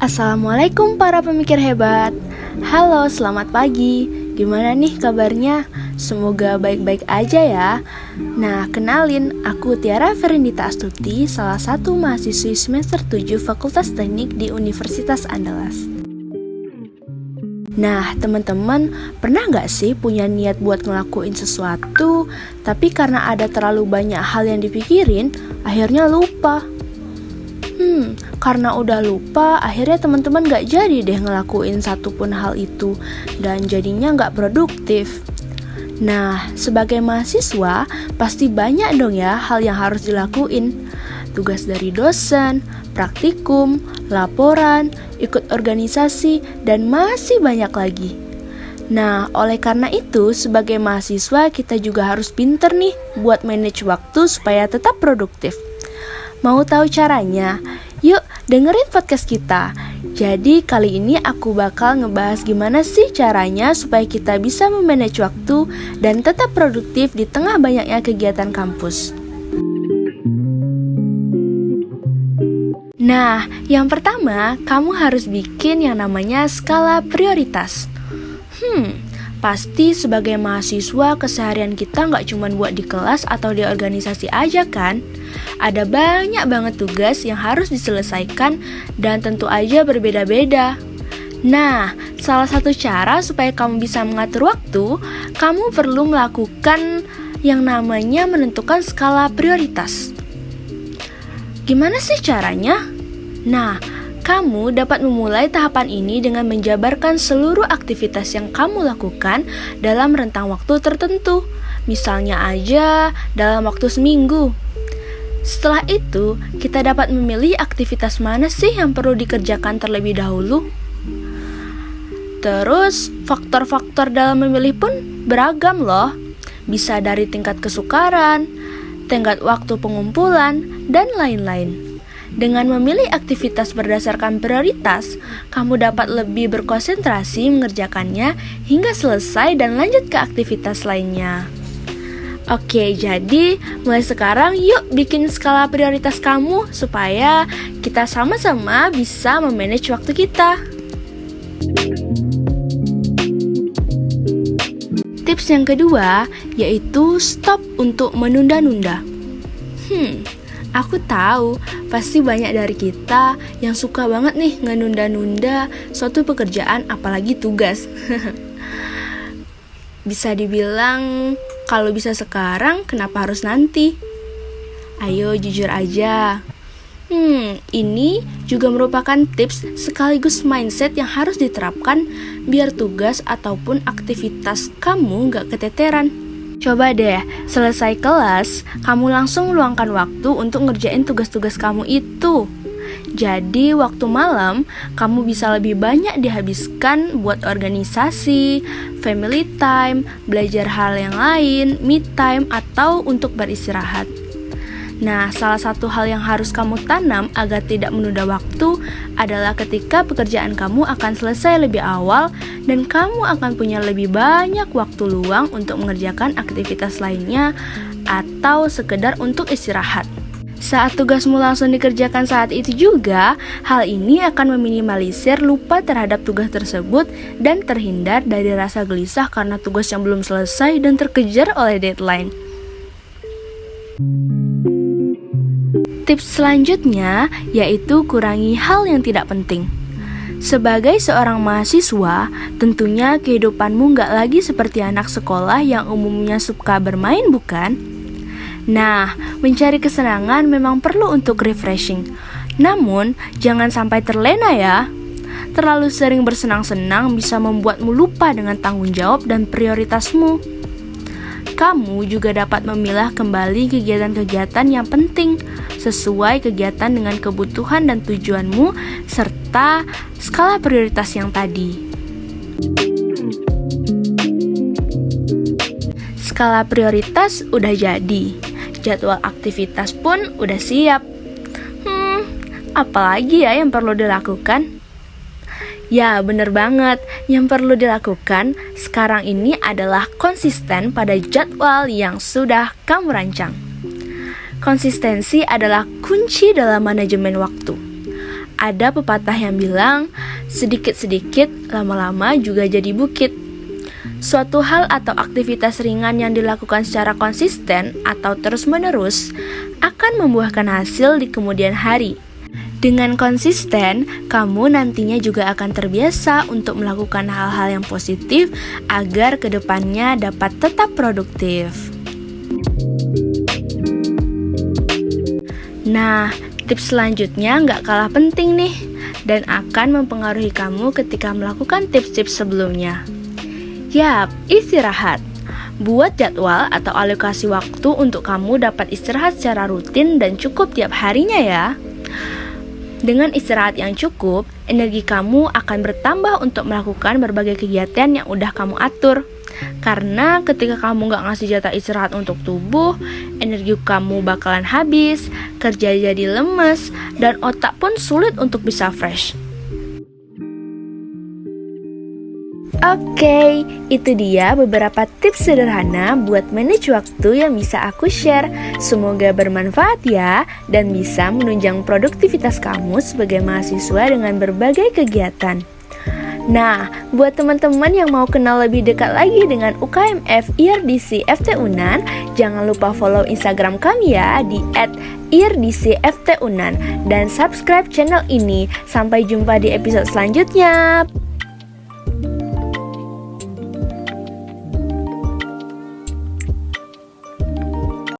Assalamualaikum para pemikir hebat. Halo, selamat pagi. Gimana nih kabarnya? Semoga baik-baik aja ya. Nah, kenalin, aku Tiara Ferendita Astuti, salah satu mahasiswi semester 7 Fakultas Teknik di Universitas Andalas. Nah, teman-teman, pernah nggak sih punya niat buat ngelakuin sesuatu, tapi karena ada terlalu banyak hal yang dipikirin, akhirnya lupa? Karena udah lupa, akhirnya teman-teman gak jadi deh ngelakuin satupun hal itu dan jadinya gak produktif. Nah, sebagai mahasiswa, pasti banyak dong ya hal yang harus dilakuin. Tugas dari dosen, praktikum, laporan, ikut organisasi, dan masih banyak lagi. Nah, oleh karena itu, sebagai mahasiswa kita juga harus pinter nih buat manage waktu supaya tetap produktif. Mau tahu caranya? Yuk dengerin podcast kita. Jadi kali ini aku bakal ngebahas gimana sih caranya supaya kita bisa memanage waktu dan tetap produktif di tengah banyaknya kegiatan kampus. Nah, yang pertama, kamu harus bikin yang namanya skala prioritas. Pasti sebagai mahasiswa keseharian kita nggak cuma buat di kelas atau di organisasi aja kan? Ada banyak banget tugas yang harus diselesaikan dan tentu aja berbeda-beda. Nah, salah satu cara supaya kamu bisa mengatur waktu, kamu perlu melakukan yang namanya menentukan skala prioritas. Gimana sih caranya? Nah, kamu dapat memulai tahapan ini dengan menjabarkan seluruh aktivitas yang kamu lakukan dalam rentang waktu tertentu. Misalnya aja dalam waktu seminggu. Setelah itu, kita dapat memilih aktivitas mana sih yang perlu dikerjakan terlebih dahulu. Terus, faktor-faktor dalam memilih pun beragam loh. Bisa dari tingkat kesukaran, tingkat waktu pengumpulan, dan lain-lain. Dengan memilih aktivitas berdasarkan prioritas, kamu dapat lebih berkonsentrasi mengerjakannya hingga selesai dan lanjut ke aktivitas lainnya. Oke, jadi mulai sekarang yuk bikin skala prioritas kamu supaya kita sama-sama bisa memanage waktu kita. Tips yang kedua yaitu stop untuk menunda-nunda. Aku tahu, pasti banyak dari kita yang suka banget nih ngenunda-nunda suatu pekerjaan apalagi tugas. Bisa dibilang, kalau bisa sekarang, kenapa harus nanti? Ayo jujur aja. Ini juga merupakan tips sekaligus mindset yang harus diterapkan biar tugas ataupun aktivitas kamu gak keteteran. Coba deh, selesai kelas, kamu langsung luangkan waktu untuk ngerjain tugas-tugas kamu itu. Jadi, waktu malam, kamu bisa lebih banyak dihabiskan buat organisasi, family time, belajar hal yang lain, me time, atau untuk beristirahat. Nah, salah satu hal yang harus kamu tanam agar tidak menunda waktu adalah ketika pekerjaan kamu akan selesai lebih awal dan kamu akan punya lebih banyak waktu luang untuk mengerjakan aktivitas lainnya atau sekedar untuk istirahat. Saat tugasmu langsung dikerjakan saat itu juga, hal ini akan meminimalisir lupa terhadap tugas tersebut dan terhindar dari rasa gelisah karena tugas yang belum selesai dan terkejar oleh deadline. Tips selanjutnya yaitu kurangi hal yang tidak penting. Sebagai seorang mahasiswa, tentunya kehidupanmu gak lagi seperti anak sekolah yang umumnya suka bermain, bukan? Nah, mencari kesenangan memang perlu untuk refreshing. Namun, jangan sampai terlena ya. Terlalu sering bersenang-senang bisa membuatmu lupa dengan tanggung jawab dan prioritasmu. Kamu juga dapat memilah kembali kegiatan-kegiatan yang penting sesuai kegiatan dengan kebutuhan dan tujuanmu serta skala prioritas yang tadi. Skala prioritas udah jadi, jadwal aktivitas pun udah siap. Apalagi ya yang perlu dilakukan? Ya, bener banget. Yang perlu dilakukan sekarang ini adalah konsisten pada jadwal yang sudah kamu rancang. Konsistensi adalah kunci dalam manajemen waktu. Ada pepatah yang bilang, sedikit-sedikit lama-lama juga jadi bukit. Suatu hal atau aktivitas ringan yang dilakukan secara konsisten atau terus-menerus akan membuahkan hasil di kemudian hari. Dengan konsisten, kamu nantinya juga akan terbiasa untuk melakukan hal-hal yang positif agar kedepannya dapat tetap produktif. Nah, tips selanjutnya nggak kalah penting nih, dan akan mempengaruhi kamu ketika melakukan tips-tips sebelumnya. Yap, istirahat. Buat jadwal atau alokasi waktu untuk kamu dapat istirahat secara rutin dan cukup tiap harinya ya. Dengan istirahat yang cukup, energi kamu akan bertambah untuk melakukan berbagai kegiatan yang udah kamu atur. Karena ketika kamu gak ngasih jatah istirahat untuk tubuh, energi kamu bakalan habis, kerja jadi lemes, dan otak pun sulit untuk bisa fresh. Oke, itu dia beberapa tips sederhana buat manage waktu yang bisa aku share. Semoga bermanfaat ya, dan bisa menunjang produktivitas kamu sebagai mahasiswa dengan berbagai kegiatan. Nah, buat teman-teman yang mau kenal lebih dekat lagi dengan UKMF IRDC FT Unan, jangan lupa follow Instagram kami ya di @irdcftunan dan subscribe channel ini. Sampai jumpa di episode selanjutnya.